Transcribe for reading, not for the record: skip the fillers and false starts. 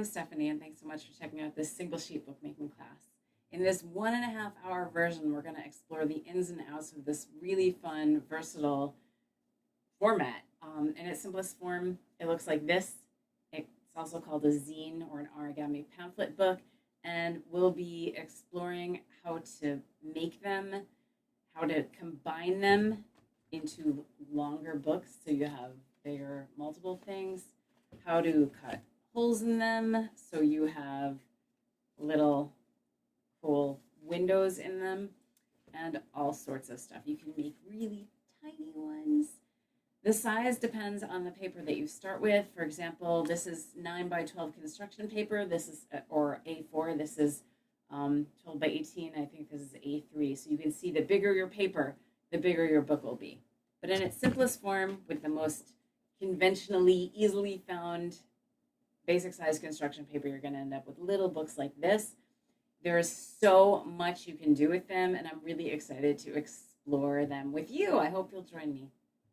I'm Stephanie, and thanks so much for checking out this single sheet bookmaking class. In this 1.5 hour version, we're going to explore the ins and outs of this really fun, versatile format. In its simplest form, it looks like this. It's also called a zine or an origami pamphlet book, and we'll be exploring how to make them, how to combine them into longer books so you have bigger multiple things, how to cut holes in them so you have little cool windows in them, and all sorts of stuff. You can make really tiny ones. The size depends on the paper that you start with. For example, this is 9 by 12 construction paper. This is or A4. This is 12 by 18. I think this is A3. So you can see the bigger your paper, the bigger your book will be. But in its simplest form, with the most conventionally easily found basic size construction paper, you're going to end up with little books like this. There's so much you can do with them, and I'm really excited to explore them with you. I hope you'll join me.